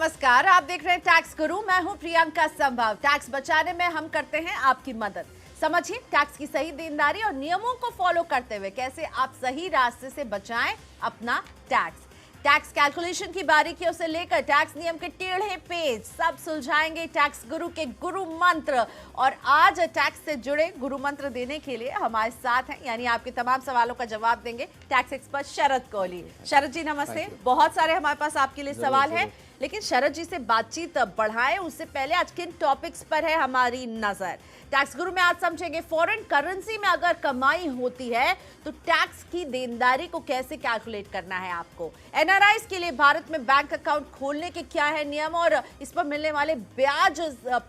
नमस्कार, आप देख रहे हैं टैक्स गुरु। मैं हूं प्रियंका संभव। टैक्स बचाने में हम करते हैं आपकी मदद। समझिए टैक्स की सही देनदारी और नियमों को फॉलो करते हुए कैसे आप सही रास्ते से बचाएं अपना टैक्स। टैक्स कैलकुलेशन की बारीकियों से लेकर टैक्स नियम के टेढ़े पेज सब सुलझाएंगे टैक्स गुरु के गुरु मंत्र। और आज टैक्स से जुड़े गुरु मंत्र देने के लिए हमारे साथ हैं, यानी आपके तमाम सवालों का जवाब देंगे टैक्स एक्सपर्ट शरद कोहली। शरद जी नमस्ते। बहुत सारे हमारे पास आपके लिए सवाल हैं, लेकिन शरद जी से बातचीत बढ़ाएं उससे पहले आज किन टॉपिक्स पर है हमारी नजर। टैक्स गुरु में आज समझेंगे फॉरेन करेंसी में अगर कमाई होती है तो टैक्स की देनदारी को कैसे कैलकुलेट करना है आपको। एनआरआईज के लिए भारत में बैंक अकाउंट खोलने के क्या है नियम और इस पर मिलने वाले ब्याज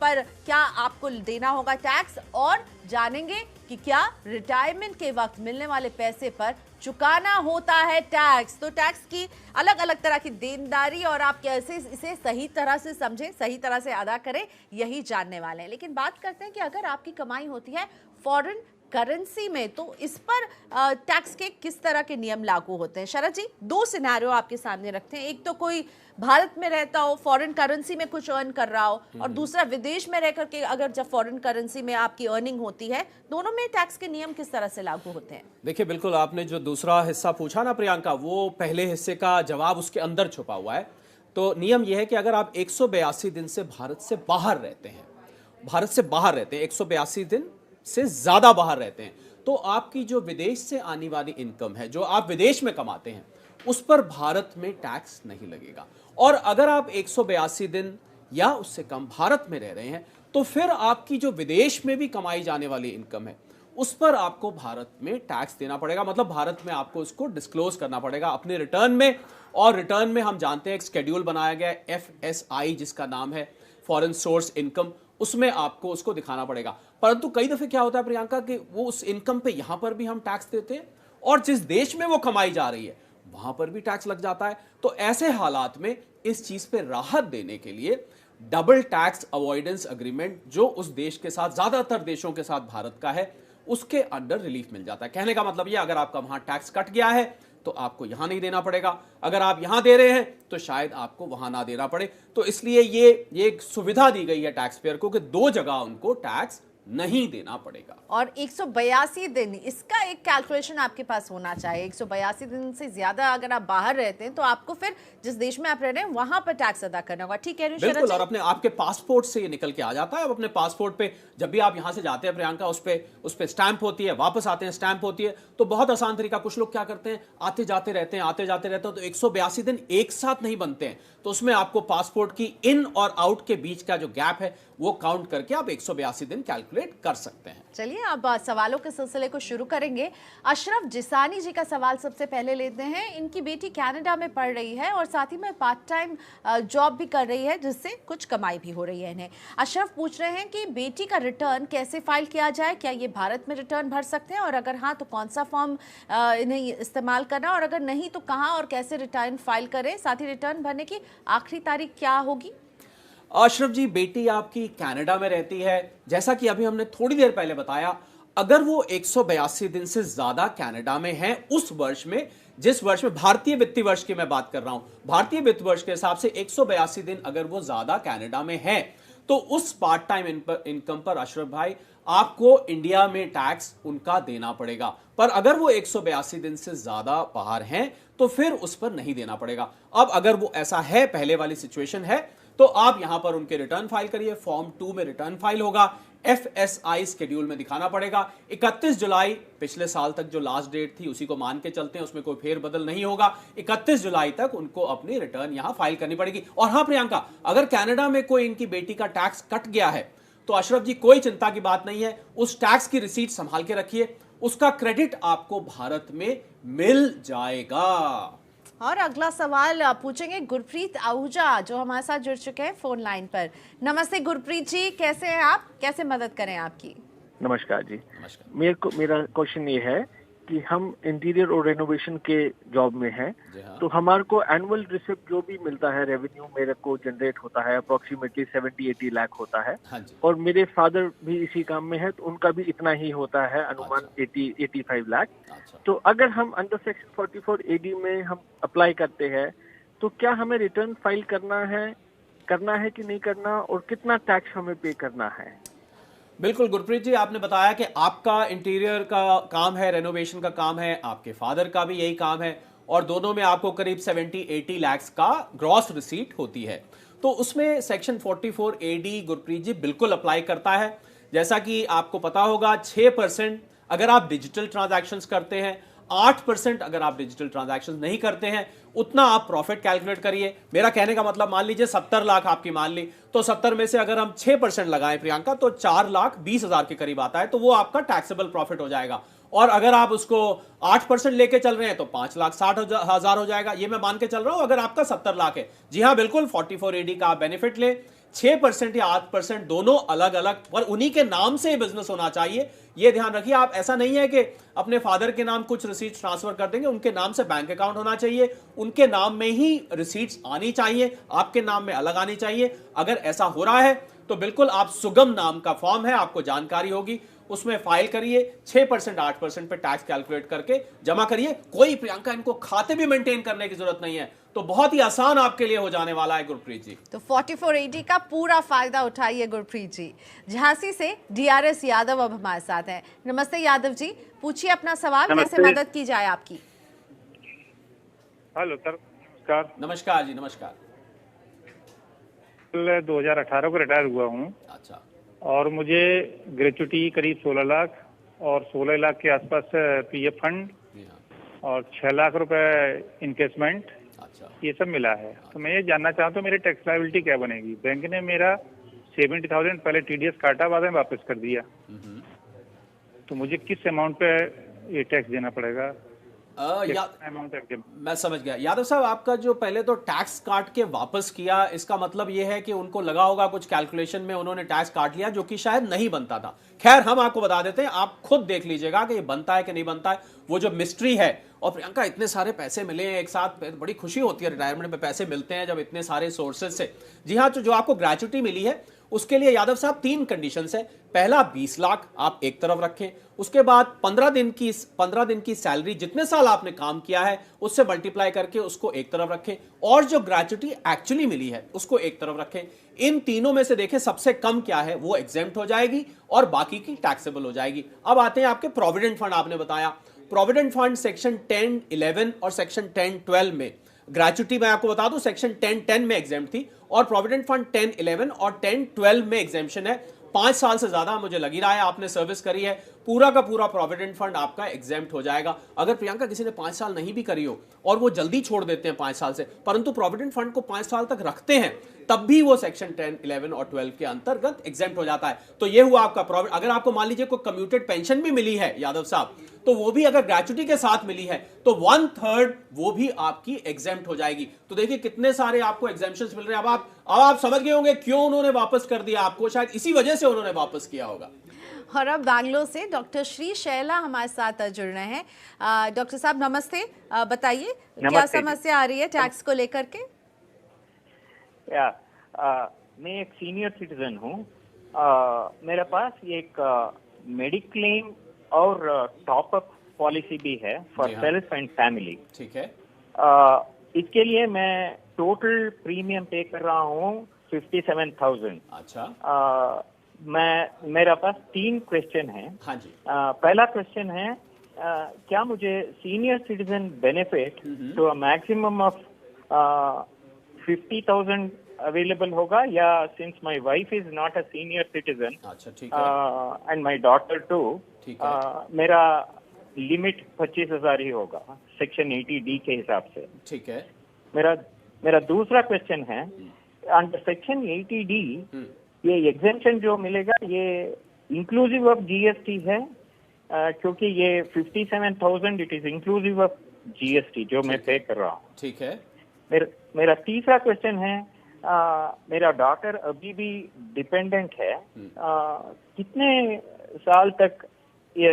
पर क्या आपको देना होगा टैक्स, और जानेंगे कि क्या रिटायरमेंट के वक्त मिलने वाले पैसे पर चुकाना होता है टैक्स। तो टैक्स की अलग अलग तरह की देनदारी और आप कैसे इसे सही तरह से समझें, सही तरह से अदा करें, यही जानने वाले हैं। लेकिन बात करते हैं कि अगर आपकी कमाई होती है फॉरेन करेंसी में तो इस पर टैक्स के किस तरह के नियम लागू होते हैं। शरद जी, दो सिनेरियो आपके सामने रखते हैं। एक तो कोई भारत में रहता हो, फॉरेन करेंसी में कुछ अर्न कर रहा हो, और दूसरा विदेश में रह करके अगर जब फॉरेन करेंसी में आपकी अर्निंग होती है, दोनों में टैक्स के नियम किस तरह से लागू होते हैं। देखिए, बिल्कुल आपने जो दूसरा हिस्सा पूछा ना प्रियंका, वो पहले हिस्से का जवाब उसके अंदर छुपा हुआ है। तो नियम यह है कि अगर आप 182 दिन से भारत से बाहर रहते हैं, 182 दिन से ज्यादा बाहर रहते हैं, तो आपकी जो विदेश से आने वाली इनकम है, जो आप विदेश में कमाते हैं, उस पर भारत में टैक्स नहीं लगेगा। और अगर आप 182 दिन या उससे कम भारत में रह रहे हैं तो फिर आपकी जो विदेश में भी कमाई जाने वाली इनकम है उस पर आपको भारत में टैक्स देना पड़ेगा। मतलब भारत में आपको उसको डिस्क्लोज करना पड़ेगा अपने रिटर्न में। और रिटर्न में हम जानते हैं एक शेड्यूल बनाया गया है FSI, जिसका नाम है फॉरेन सोर्स इनकम, उसमें आपको उसको दिखाना पड़ेगा। परंतु कई दफे क्या होता है प्रियंका कि वो उस इनकम पे यहां पर भी हम टैक्स देते हैं और जिस देश में वो कमाई जा रही है वहां पर भी टैक्स लग जाता है। तो ऐसे हालात में इस चीज पे राहत देने के लिए डबल टैक्स अवॉइडेंस अग्रीमेंट, जो उस देश के साथ, ज्यादातर देशों के साथ भारत का है, उसके अंडर रिलीफ मिल जाता है। कहने का मतलब ये, अगर आपका वहां टैक्स कट गया है तो आपको यहां नहीं देना पड़ेगा, अगर आप यहां दे रहे हैं तो शायद आपको वहां ना देना पड़े। तो इसलिए ये एक सुविधा दी गई है टैक्स पेयर को कि दो जगह उनको टैक्स नहीं देना पड़ेगा। और 182 दिन, इसका एक कैलकुलेशन आपके पास होना चाहिए। 182 दिन से ज्यादा अगर आप बाहर रहते हैं तो आपको फिर जिस देश में आप रह रहे हैं वहां पर टैक्स अदा करना होगा। ठीक है बिल्कुल। और अपने आपके पासपोर्ट से ये निकल के आ जाता है। अब अपने पासपोर्ट पे जब भी आप यहां से जाते हैं प्रियंका, उस पे स्टैंप होती है, वापस आते हैं स्टैंप होती है। तो बहुत आसान तरीका, कुछ लोग क्या करते हैं, आते जाते रहते हैं तो 182 दिन एक साथ नहीं बनते हैं। तो उसमें आपको पासपोर्ट की इन और आउट के बीच का जो गैप है वो काउंट करके आप 182 दिन कैलकुलेट कर सकते हैं। चलिए अब सवालों के सिलसिले को शुरू करेंगे। अशरफ जिसानी जी का सवाल सबसे पहले लेते हैं। इनकी बेटी कनाडा में पढ़ रही है और साथ ही में पार्ट टाइम जॉब भी कर रही है, जिससे कुछ कमाई भी हो रही है इन्हें। अशरफ पूछ रहे हैं कि बेटी का रिटर्न कैसे फाइल किया जाए, क्या ये भारत में रिटर्न भर सकते हैं, और अगर हाँ तो कौन सा फॉर्म इन्हें इस्तेमाल करना, और अगर नहीं तो कहाँ और कैसे रिटर्न फाइल करें, साथ ही रिटर्न भरने की आखिरी तारीख क्या होगी। अशरफ जी, बेटी आपकी कनाडा में रहती है। जैसा कि अभी हमने थोड़ी देर पहले बताया, अगर वो 182 दिन से ज्यादा कनाडा में है उस वर्ष में, जिस वर्ष में, भारतीय वित्तीय वर्ष की मैं बात कर रहा हूं, भारतीय वित्त वर्ष के हिसाब से 182 दिन अगर वो ज्यादा कनाडा में है तो उस पार्ट टाइम इनकम पर अशरफ भाई आपको इंडिया में टैक्स उनका देना पड़ेगा। पर अगर वो 182 दिन से ज्यादा बाहर हैं तो फिर उस पर नहीं देना पड़ेगा। अब अगर वो ऐसा है, पहले वाली सिचुएशन है, तो आप यहां पर उनके रिटर्न फाइल करिए। फॉर्म 2 में रिटर्न फाइल होगा, FSI शेड्यूल में दिखाना पड़ेगा। 31 जुलाई पिछले साल तक जो लास्ट डेट थी उसी को मान के चलते हैं, उसमें कोई फेरबदल नहीं होगा। 31 जुलाई तक उनको अपनी रिटर्न यहां फाइल करनी पड़ेगी। और हां प्रियंका, अगर कनाडा में कोई इनकी बेटी का टैक्स कट गया है तो अशरफ जी कोई चिंता की बात नहीं है, उस टैक्स की रिसीट संभाल के रखिए, उसका क्रेडिट आपको भारत में मिल जाएगा। और अगला सवाल पूछेंगे गुरप्रीत आहूजा, जो हमारे साथ जुड़ चुके हैं फोन लाइन पर। नमस्ते गुरप्रीत जी, कैसे हैं आप, कैसे मदद करें आपकी। नमस्कार जी। नमस्कार। मेरा क्वेश्चन ये है कि हम इंटीरियर और रेनोवेशन के जॉब में हैं, हाँ। तो हमारे को एनुअल रिसिप्ट जो भी मिलता है, रेवेन्यू मेरे को जनरेट होता है, अप्रोक्सीमेटली 70-80 लाख होता है। हाँ जी। और मेरे फादर भी इसी काम में है तो उनका भी इतना ही होता है, अनुमान अच्छा। 80-85 लाख। अच्छा। तो अगर हम अंडर सेक्शन 44 AD में हम अप्लाई करते हैं तो क्या हमें रिटर्न फाइल करना है करना है कि नहीं करना, और कितना टैक्स हमें पे करना है? बिल्कुल गुरप्रीत जी, आपने बताया कि आपका इंटीरियर का काम है, रेनोवेशन का काम है, आपके फादर का भी यही काम है, और दोनों में आपको करीब 70-80 लाख का ग्रॉस रिसीट होती है। तो उसमें सेक्शन 44 AD गुरप्रीत जी बिल्कुल अप्लाई करता है। जैसा कि आपको पता होगा, 6% अगर आप डिजिटल ट्रांजैक्शंस करते हैं, 8% अगर आप डिजिटल ट्रांजैक्शंस नहीं करते हैं, उतना आप प्रॉफिट कैलकुलेट करिए। मेरा कहने का मतलब, मान लीजिए 70 लाख आपकी मान ली, तो 70 में से अगर हम 6% लगाएं प्रियंका, तो 4,20,000 के करीब आता है, तो वो आपका टैक्सेबल प्रॉफिट हो जाएगा। और अगर आप उसको 8% लेके चल रहे हैं तो 5,60,000 हो जाएगा। ये मैं मान के चल रहा हूं अगर आपका 70 लाख है। जी हां, बिल्कुल 44 AD का आप बेनिफिट ले। 6% या 8% दोनों अलग अलग, पर उन्हीं के नाम से बिजनेस होना चाहिए, ये ध्यान रखिए आप। ऐसा नहीं है कि अपने फादर के नाम कुछ रिसीट्स ट्रांसफर कर देंगे, उनके नाम से बैंक अकाउंट होना चाहिए, उनके नाम में ही रिसीट्स आनी चाहिए, आपके नाम में अलग आनी चाहिए। अगर ऐसा हो रहा है तो बिल्कुल आप सुगम नाम का फॉर्म है, आपको जानकारी होगी, उसमें फाइल करिए, 6% 8% पे टैक्स कैलकुलेट करके जमा करिए। कोई प्रियंका इनको खाते भी मेंटेन करने की जरूरत नहीं है, तो बहुत ही आसान आपके लिए हो जाने वाला है गुरप्रीत जी। तो 44 AD का पूरा फायदा उठाइए गुरप्रीत जी। झांसी से DRS यादव अब हमारे साथ हैं। नमस्ते यादव जी, पूछिए अपना सवाल, कैसे मदद की जाए आपकी? हेलो सर, नमस्कार। नमस्कार जी, नमस्कार। 2018 को रिटायर हुआ हूँ। अच्छा। और मुझे ग्रेचुटी करीब 16 लाख और 16 लाख के आसपास PF फंड और 6 लाख रुपए इन्वेस्टमेंट, अच्छा, ये सब मिला है। तो मैं ये जानना चाहता हूँ मेरी टैक्स लायबिलिटी क्या बनेगी? बैंक ने मेरा 70,000 पहले TDS काटा, बाद में वापस कर दिया, तो मुझे किस अमाउंट पे ये टैक्स देना पड़ेगा? मैं समझ गया यादव साहब, आपका जो पहले तो टैक्स काट के वापस किया, इसका मतलब यह है कि उनको लगा होगा कुछ कैलकुलेशन में उन्होंने टैक्स काट लिया जो कि शायद नहीं बनता था। खैर, हम आपको बता देते हैं, आप खुद देख लीजिएगा कि ये बनता है कि नहीं बनता है, वो जो मिस्ट्री है। और प्रियंका, इतने सारे पैसे मिले हैं एक साथ, बड़ी खुशी होती है रिटायरमेंट में पैसे मिलते हैं जब इतने सारे सोर्सेज से। जी हाँ, जो आपको ग्रेचुटी मिली है उसके लिए यादव साहब 3 कंडीशंस है। पहला, 20 लाख आप एक तरफ रखें, उसके बाद 15 दिन की सैलरी जितने साल आपने काम किया है उससे मल्टीप्लाई करके उसको एक तरफ रखें, और जो ग्रेचुटी एक्चुअली मिली है उसको एक तरफ रखें। इन तीनों में से देखें सबसे कम क्या है, वो एग्जेम्प्ट हो जाएगी और बाकी की टैक्सेबल हो जाएगी। अब आते हैं आपके प्रोविडेंट फंड। आपने बताया प्रोविडेंट फंड सेक्शन 10(11) और सेक्शन 10(12) में ग्रेचुटी, मैं आपको बता दूं, सेक्शन 10(10) में एग्जेम्प्ट थी, और प्रोविडेंट फंड 10(11) और 10(12) में एग्जेम्पशन है। 5 साल से ज्यादा मुझे लगी रहा है आपने सर्विस करी है, पूरा का पूरा प्रोविडेंट फंड आपका एग्जेम्प्ट हो जाएगा। अगर प्रियंका किसी ने 5 साल नहीं भी करी हो और वो जल्दी छोड़ देते हैं 5 साल से, परंतु प्रोविडेंट फंड को 5 साल तक रखते हैं, तब भी वो सेक्शन 10, 11 और 12 के अंतर्गत एग्जेम्प्ट हो जाता है। तो ये हुआ आपका प्रोविडेंट। अगर आपको मान लीजिए कोई कम्यूटेड पेंशन भी मिली है यादव साहब, तो वो भी अगर ग्रेचुटी के साथ मिली है तो 1/3 वो भी आपकी एग्जेम्प्ट हो जाएगी। तो देखिए कितने सारे आपको एग्जेम्पशंस मिल रहे हैं। अब आप समझ गए होंगे क्यों उन्होंने वापस कर दिया आपको, शायद इसी वजह से उन्होंने वापस किया होगा। और अब बैंगलोर से डॉक्टर श्री शैला हमारे साथ जुड़ रहे हैं। डॉक्टर साहब नमस्ते, बताइए क्या समस्या आ रही है टैक्स को लेकर के? मैं एक सीनियर सिटीजन हूँ। मेरे पास एक मेडिक्लेम और टॉप अप पॉलिसी भी है फॉर सेल्फ एंड फैमिली। ठीक है। इसके लिए मैं टोटल प्रीमियम पे कर रहा हूँ 57,000। अच्छा। मेरा पास 3 क्वेश्चन है। हाँ जी। पहला क्वेश्चन है, क्या मुझे senior citizen benefit to a maximum of 50,000 available होगा, या since my wife is not a senior citizen, अच्छा ठीक है, एंड माय डॉटर टू, मेरा लिमिट 25,000 ही होगा सेक्शन 80D के हिसाब से। ठीक है। मेरा दूसरा क्वेश्चन है, अंडर सेक्शन 80D ये एग्जेम्पशन जो मिलेगा ये इंक्लूसिव ऑफ GST है, क्योंकि ये 57,000 it is inclusive of GST जो मैं पे कर रहा हूँ। ठीक है। मेरा तीसरा क्वेश्चन है, मेरा डॉटर अभी भी डिपेंडेंट है, कितने साल तक ये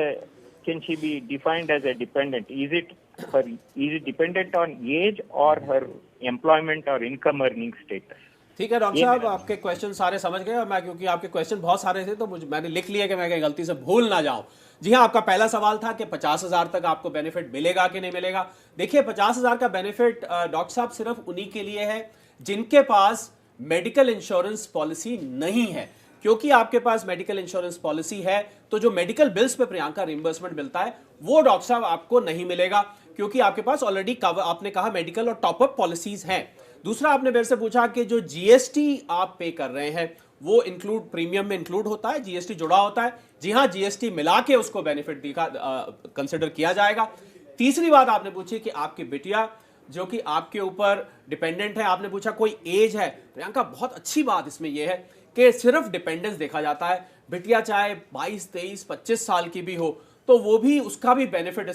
can she be defined as a dependent? Is it dependent on age और हर एम्प्लॉयमेंट और इनकम अर्निंग स्टेटस? ठीक है डॉक्टर साहब, आपके क्वेश्चन सारे समझ गए, और मैं क्योंकि आपके क्वेश्चन बहुत सारे थे तो मैंने लिख लिया कि मैं कहीं गलती से भूल ना जाऊं। जी हाँ, आपका पहला सवाल था कि 50,000 तक आपको बेनिफिट मिलेगा कि नहीं मिलेगा। देखिए 50,000 का बेनिफिट डॉक्टर साहब सिर्फ उन्हीं के लिए है जिनके पास मेडिकल इंश्योरेंस पॉलिसी नहीं है। क्योंकि आपके पास मेडिकल इंश्योरेंस पॉलिसी है तो जो मेडिकल बिल्स पे प्रियंका रिइंबर्समेंट मिलता है वो डॉक्टर साहब आपको नहीं मिलेगा, क्योंकि आपके पास ऑलरेडी आपने कहा मेडिकल और टॉपअप पॉलिसीज हैं। दूसरा, आपने मेरे से पूछा कि जो जीएसटी आप पे कर रहे हैं वो इंक्लूड प्रीमियम में इंक्लूड होता है, जीएसटी जुड़ा होता है। जी हाँ, जीएसटी मिला के उसको बेनिफिट कंसिडर किया जाएगा। तीसरी बात आपने पूछी कि आपकी बिटिया जो कि आपके ऊपर डिपेंडेंट है, आपने पूछा कोई एज है। प्रियंका, बहुत अच्छी बात इसमें यह है कि सिर्फ डिपेंडेंस देखा जाता है। बिटिया चाहे 22, 23, 25 साल की भी हो तो वो भी, उसका भी बेनिफिट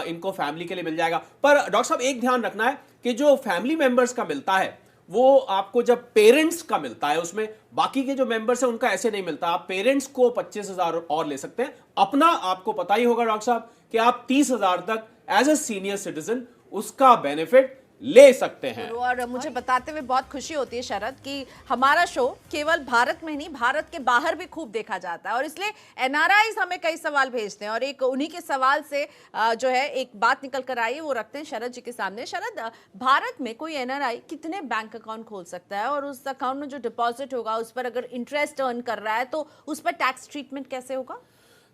इनको फैमिली के लिए मिल जाएगा। पर डॉक्टर साहब एक ध्यान रखना है कि जो फैमिली मेंबर्स का मिलता है वो आपको जब पेरेंट्स का मिलता है उसमें, बाकी के जो मेंबर्स हैं उनका ऐसे नहीं मिलता। आप पेरेंट्स को 25,000 और ले सकते हैं। अपना आपको पता ही होगा डॉक्टर साहब कि आप 30,000 तक एज ए सीनियर सिटीजन उसका बेनिफिट ले सकते हैं। और मुझे बताते हुए बहुत खुशी होती है शरद कि हमारा शो केवल भारत में नहीं, भारत के बाहर भी खूब देखा जाता है, और इसलिए एनआरआईज हमें कई सवाल भेजते हैं और एक उन्हीं के सवाल से जो है एक बात निकल कर आई है, वो रखते हैं शरद जी के सामने। शरद, भारत में कोई एनआरआई कितने बैंक अकाउंट खोल सकता है, और उस अकाउंट में जो डिपॉजिट होगा उस पर अगर इंटरेस्ट अर्न कर रहा है तो उस पर टैक्स ट्रीटमेंट कैसे होगा?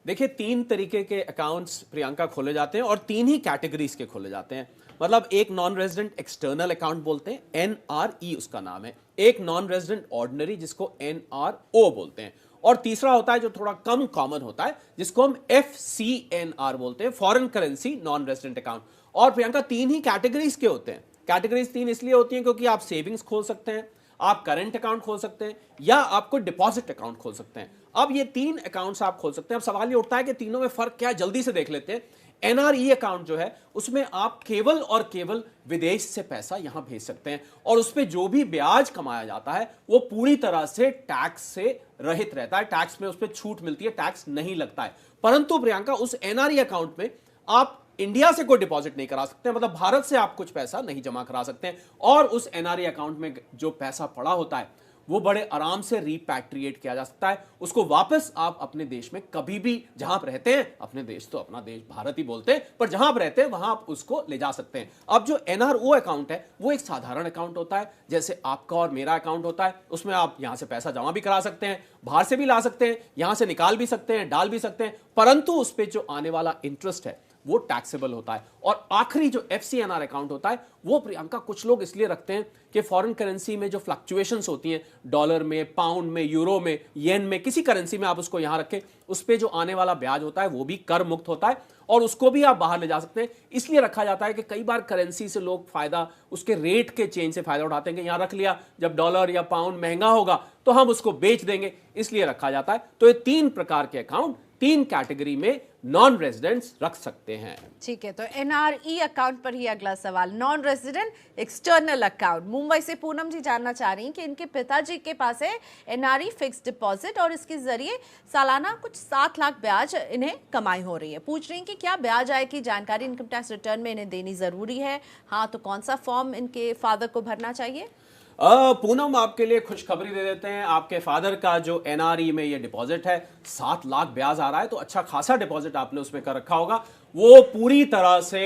देखिए, 3 तरीके के अकाउंट्स प्रियंका खोले जाते हैं और 3 ही कैटेगरीज के खोले जाते हैं। मतलब एक नॉन रेजिडेंट एक्सटर्नल अकाउंट बोलते हैं, एनआरई उसका नाम है। एक नॉन रेजिडेंट ऑर्डिनरी जिसको एनआरओ बोलते हैं, और तीसरा होता है जो थोड़ा कम कॉमन होता है जिसको हम एफसीएनआर बोलते हैं, foreign currency non resident account. और प्रियंका 3 ही कैटेगरीज के होते हैं। कैटेगरीज 3 इसलिए होती हैं क्योंकि आप सेविंग्स खोल सकते हैं, आप करंट अकाउंट खोल सकते हैं, या आपको डिपॉजिट अकाउंट खोल सकते हैं। अब ये 3 अकाउंट्स आप खोल सकते हैं। अब सवाल ये उठता है कि तीनों में फर्क क्या है, जल्दी से देख लेते हैं। एनआरई अकाउंट जो है उसमें आप केवल और केवल विदेश से पैसा यहां भेज सकते हैं, और उस पर जो भी ब्याज कमाया जाता है वो पूरी तरह से टैक्स से रहित रहता है। टैक्स में उस पर छूट मिलती है, टैक्स नहीं लगता है। परंतु प्रियंका, उस एनआरई अकाउंट में आप इंडिया से कोई डिपॉजिट नहीं करा सकते, मतलब भारत से आप कुछ पैसा नहीं जमा करा सकते हैं, और उस एनआरई अकाउंट में जो पैसा पड़ा होता है वो बड़े आराम से रिपैट्रिएट किया जा सकता है। उसको वापस आप अपने देश में कभी भी, जहां आप रहते हैं, अपने देश तो अपना देश भारत ही बोलते हैं, पर जहां आप रहते हैं वहां आप उसको ले जा सकते हैं। अब जो एनआरओ अकाउंट है वो एक साधारण अकाउंट होता है, जैसे आपका और मेरा अकाउंट होता है। उसमें आप यहां से पैसा जमा भी करा सकते हैं, बाहर से भी ला सकते हैं, यहां से निकाल भी सकते हैं, डाल भी सकते हैं, परंतु उस पर जो आने वाला इंटरेस्ट है वो टैक्सेबल होता है। और आखिरी जो एफसीएनआर अकाउंट होता है वो प्रियंका कुछ लोग इसलिए रखते हैं कि फॉरेन करेंसी में जो फ्लक्चुएशंस होती हैं, डॉलर में, पाउंड में, यूरो में, येन में, किसी करेंसी में आप उसको यहां रखें, उस पर जो आने वाला ब्याज होता है वो भी कर मुक्त होता है, और उसको भी आप बाहर ले जा सकते हैं। इसलिए रखा जाता है कि कई बार करेंसी से लोग फायदा, उसके रेट के चेंज से फायदा उठाते हैं कि यहां रख लिया, जब डॉलर या पाउंड महंगा होगा तो हम उसको बेच देंगे, इसलिए रखा जाता है। तो ये 3 प्रकार के अकाउंट 3 कैटेगरी में नॉन रेजिडेंट्स रख सकते हैं। ठीक है, तो एनआरई अकाउंट पर ही अगला सवाल, non resident external account. Mumbai से पूनम जी जानना चाह रही हैं कि इनके पिताजी के पास है एनआरई फिक्स डिपॉजिट और इसके जरिए सालाना कुछ 7 लाख ब्याज इन्हें कमाई हो रही है। पूछ रही हैं कि क्या ब्याज आय की जानकारी इनकम टैक्स रिटर्न में इन्हें देनी जरूरी है, हाँ तो कौन सा फॉर्म इनके फादर को भरना चाहिए? पूनम, आपके लिए खुशखबरी दे देते हैं। आपके फादर का जो एनआरई में ये डिपॉजिट है, 7 लाख ब्याज आ रहा है, तो अच्छा खासा डिपॉजिट आपने उसमें कर रखा होगा, वो पूरी तरह से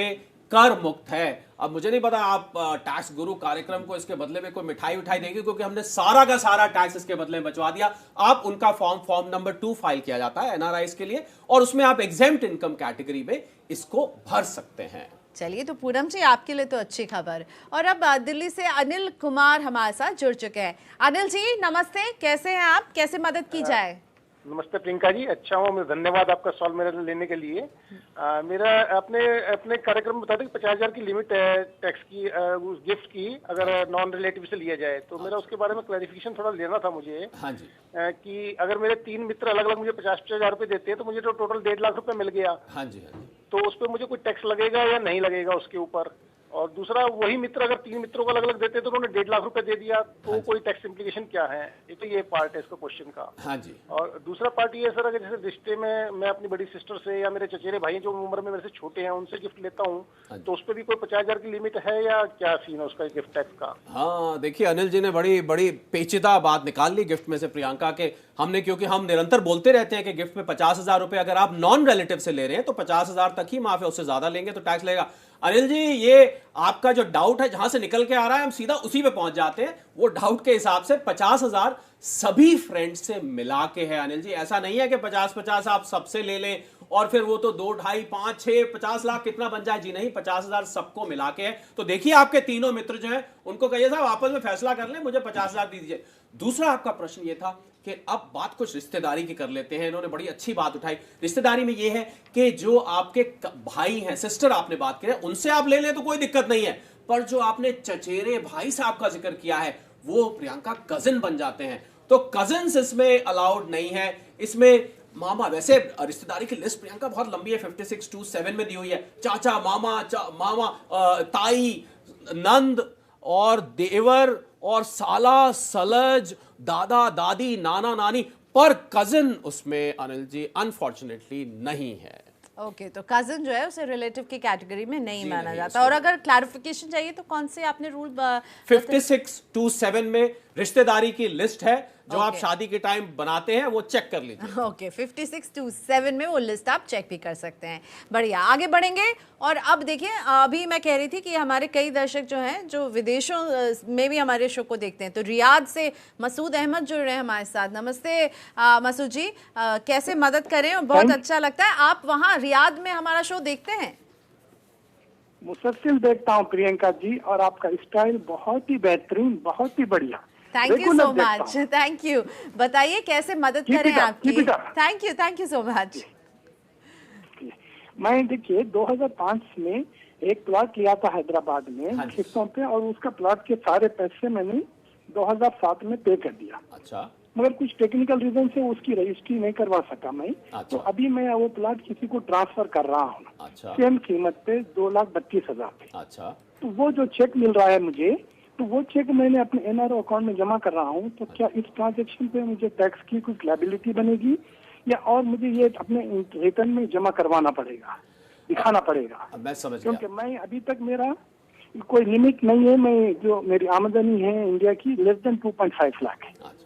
कर मुक्त है। अब मुझे नहीं पता आप टैक्स गुरु कार्यक्रम को इसके बदले में कोई मिठाई उठाई देंगे, क्योंकि हमने सारा का सारा टैक्स इसके बदले में बचवा दिया। आप उनका फॉर्म नंबर 2 फाइल किया जाता है एनआरआईज के लिए, और उसमें आप एग्जेम्प्ट इनकम कैटेगरी में इसको भर सकते हैं। चलिए, तो पूनम जी आपके लिए तो अच्छी खबर। और अब दिल्ली से अनिल कुमार हमारे साथ जुड़ चुके हैं। अनिल जी नमस्ते, कैसे हैं आप, कैसे मदद की जाए? नमस्ते प्रियंका जी, अच्छा हूँ, धन्यवाद आपका सवाल मेरे लेने के लिए। मेरा अपने कार्यक्रम में बता दें कि 50,000 की लिमिट है टैक्स की, उस गिफ्ट की, अगर नॉन रिलेटिव से लिया जाए तो मेरा उसके बारे में क्लैरिफिकेशन थोड़ा लेना था मुझे। हाँ जी। कि अगर मेरे 3 मित्र अलग अलग मुझे 50,000 रुपए देते हैं तो मुझे तो टोटल 1.5 लाख रुपए मिल गया। हाँ जी, हाँ जी। तो उस पर मुझे कोई टैक्स लगेगा या नहीं लगेगा उसके ऊपर? और दूसरा, वही मित्र अगर 3 मित्रों को अलग अलग देते तो उन्होंने 1.5 लाख रुपए दे दिया, तो कोई टैक्स इम्प्लीकेशन क्या है? ये पार्ट है इसका क्वेश्चन का। हाँ जी। और दूसरा पार्ट ये है सर, अगर जैसे रिश्ते में मैं अपनी बड़ी सिस्टर से या मेरे चचेरे भाई जो उम्र में मेरे से छोटे हैं उनसे गिफ्ट लेता हूँ, तो उस पर भी कोई 50,000 की लिमिट है या क्या सीन है उसका गिफ्ट टैक्स का? हाँ, देखिए अनिल जी ने बड़ी पेचीदा बात निकाल ली गिफ्ट में से प्रियंका के। हमने, क्योंकि हम निरंतर बोलते रहते हैं कि गिफ्ट में 50,000 रुपए अगर आप नॉन रिलेटिव से ले रहे हैं तो 50,000 तक ही माफ है, उससे ज्यादा लेंगे तो टैक्स लगेगा। अनिल जी, ये आपका जो डाउट है जहां से निकल के आ रहा है, हम सीधा उसी पे पहुंच जाते हैं। वो डाउट के हिसाब से 50,000 सभी फ्रेंड्स से मिला के है अनिल जी। ऐसा नहीं है कि 50-50 आप सबसे ले लें और फिर वो तो 2, 2.5, 5, 6, 50 लाख कितना बन जाए। जी नहीं, 50,000 सबको मिला के है। तो देखिए, आपके तीनों मित्र जो हैं उनको कहिए साहब आपस में फैसला कर लें, मुझे 50,000 दे दीजिए। दूसरा आपका प्रश्न ये था कि अब बात कुछ रिश्तेदारी की कर लेते हैं। इन्होंने बड़ी अच्छी बात उठाई। रिश्तेदारी में ये है कि जो आपके भाई हैं, सिस्टर आपने बात की है, उनसे आप ले लें तो कोई दिक्कत नहीं है, पर जो आपने चचेरे भाई साहब का जिक्र किया है वो प्रियंका कजिन बन जाते हैं। तो कजिन्स इसमें अलाउड नहीं है। इसमें मामा, वैसे रिश्तेदारी की लिस्ट प्रियंका बहुत लंबी है, 5627 में दी हुई है। चाचा, मामा, ताई, नंद और देवर और साला, सलज, दादा, दादी, नाना, नानी, पर कजिन उसमें अनिल जी अनफॉर्चुनेटली नहीं है। ओके, तो कजिन जो है उसे रिलेटिव की कैटेगरी में नहीं माना नहीं, जाता। और अगर क्लैरिफिकेशन चाहिए तो कौन से आपने रूल 5627 में रिश्तेदारी की लिस्ट है, जो आप Okay. शादी के टाइम बनाते हैं, वो चेक कर लीजिए। ओके, 5627 में वो लिस्ट आप चेक भी कर सकते हैं। बढ़िया, आगे बढ़ेंगे। और अब देखिए, अभी मैं कह रही थी कि हमारे कई दर्शक जो हैं जो विदेशों में भी हमारे शो को देखते हैं, तो रियाद से मसूद अहमद जुड़ रहे हैं हमारे साथ। नमस्ते मसूद जी, कैसे मदद करें? और बहुत अच्छा लगता है आप वहाँ रियाद में हमारा शो देखते हैं। मुसलसल देखता हूँ प्रियंका जी, और आपका स्टाइल बहुत ही बेहतरीन, बहुत ही बढ़िया। Thank you so much, thank you. बताइए कैसे मदद करें आपकी? Thank you so much. मैं देखिए 2005 में एक प्लॉट लिया था हैदराबाद में किस्तों पे, और उसका प्लॉट के सारे पैसे मैंने 2007 में पे कर दिया। अच्छा। मगर कुछ टेक्निकल रीजन से उसकी रजिस्ट्री नहीं करवा सका मैं। अच्छा। तो अभी मैं वो प्लॉट किसी को ट्रांसफर कर रहा हूँ। अच्छा। सेम कीमत पे 2,32,000 पे। अच्छा। तो वो जो चेक मिल रहा है मुझे, तो वो चेक मैंने अपने एनआरओ अकाउंट में जमा कर रहा हूँ। तो क्या इस ट्रांजेक्शन पे मुझे टैक्स की कुछ लायबिलिटी बनेगी, या और मुझे ये अपने रिटर्न में जमा करवाना पड़ेगा, दिखाना पड़ेगा? मैं समझ क्योंकि गया। मैं अभी तक मेरा कोई लिमिट नहीं है। मैं जो मेरी आमदनी है इंडिया की लेस देन 2.5 लाख है।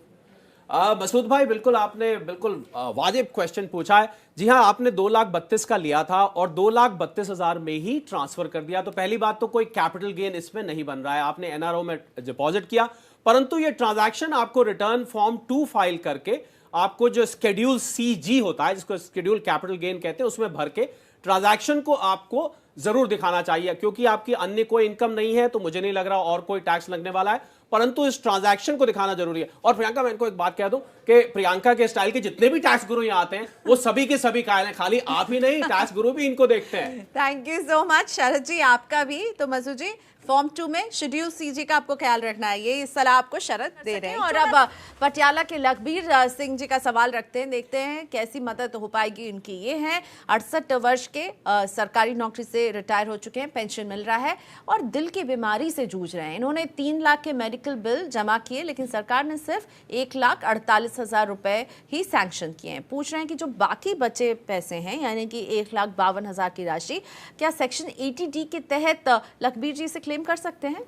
मसूद भाई, बिल्कुल आपने बिल्कुल वाजिब क्वेश्चन पूछा है। जी हाँ, आपने 2,32,000 का लिया था और 2,32,000 में ही ट्रांसफर कर दिया। तो पहली बात तो कोई कैपिटल गेन इसमें नहीं बन रहा है। आपने एनआरओ में डिपॉजिट किया, परंतु ये ट्रांजैक्शन आपको रिटर्न फॉर्म 2 फाइल करके आपको जो स्केड्यूल CG होता है, जिसको स्केड्यूल कैपिटल गेन कहते हैं, उसमें भर के ट्रांजैक्शन को आपको जरूर दिखाना चाहिए। क्योंकि आपकी अन्य कोई इनकम नहीं है, तो मुझे नहीं लग रहा और कोई टैक्स लगने वाला है, परंतु इस ट्रांजैक्शन को दिखाना जरूरी है। और प्रियंका, मैं इनको एक बात कह दूं कि प्रियंका के स्टाइल के जितने भी टैक्स गुरु यहाँ आते हैं वो सभी के सभी कायल हैं, खाली आप ही नहीं, टैक्स गुरु भी इनको देखते हैं। थैंक यू सो मच शरद जी, आपका भी। तो मसूद जी, फॉर्म 2 में शेड्यूल CG का आपको ख्याल रखना है, ये इस सलाह आपको शरद दे रहे हैं। और अब पटियाला के लखबीर सिंह जी का सवाल रखते हैं, देखते हैं कैसी मदद हो पाएगी उनकी। ये हैं 68 वर्ष के, सरकारी नौकरी से रिटायर हो चुके हैं, पेंशन मिल रहा है और दिल की बीमारी से जूझ रहे हैं। इन्होंने 3 लाख के मेडिकल बिल जमा किए, लेकिन सरकार ने सिर्फ 1,48,000 रुपए ही सैंक्शन किए हैं। पूछ रहे हैं कि जो बाकी बचे पैसे हैं, यानी कि 1,52,000 की राशि, क्या सेक्शन 80D के तहत लखबीर जी से क्लेम कर सकते हैं?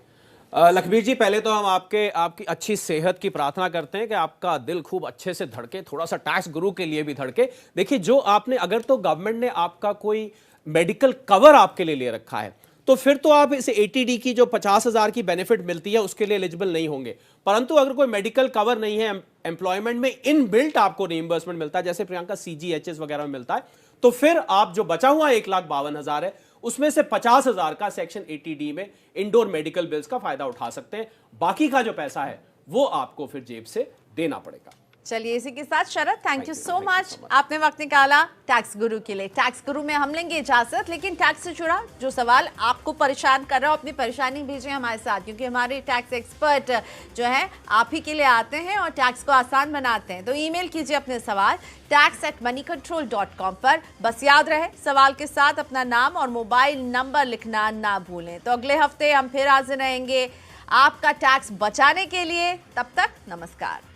लखबीर जी, पहले तो हम आपकी अच्छी सेहत की प्रार्थना करते हैं कि आपका दिल खूब अच्छे से धड़के, थोड़ा सा टैक्स गुरु के लिए भी धड़के। देखिए, जो आपने, अगर तो गवर्नमेंट ने आपका कोई मेडिकल कवर आपके लिए ले रखा है, तो फिर तो आप इस 80D की जो 50,000 की बेनिफिट मिलती है उसके लिए एलिजिबल नहीं होंगे। परंतु अगर कोई मेडिकल कवर नहीं है, एम्प्लॉयमेंट में इनबिल्ट आपको रिइंबर्समेंट मिलता है, जैसे प्रियंका CGHS वगैरह में मिलता है, तो फिर आप जो बचा हुआ 1,52,000 है, उसमें से 50,000 का सेक्शन 80D में इंडोर मेडिकल बिल्स का फायदा उठा सकते हैं। बाकी का जो पैसा है वो आपको फिर जेब से देना पड़ेगा। चलिए, इसी के साथ शरद, थैंक यू सो मच, आपने वक्त निकाला टैक्स गुरु के लिए। टैक्स गुरु में हम लेंगे इजाजत, लेकिन टैक्स से जुड़ा जो सवाल आपको परेशान कर रहा हो, अपनी परेशानी भेजें हमारे साथ, क्योंकि हमारे टैक्स एक्सपर्ट जो है आप ही के लिए आते हैं और टैक्स को आसान बनाते हैं। तो ईमेल कीजिए अपने सवाल tax@moneycontrol.com पर। बस याद रहे, सवाल के साथ अपना नाम और मोबाइल नंबर लिखना ना भूलें। तो अगले हफ्ते हम फिर हाजिर रहेंगे आपका टैक्स बचाने के लिए। तब तक नमस्कार।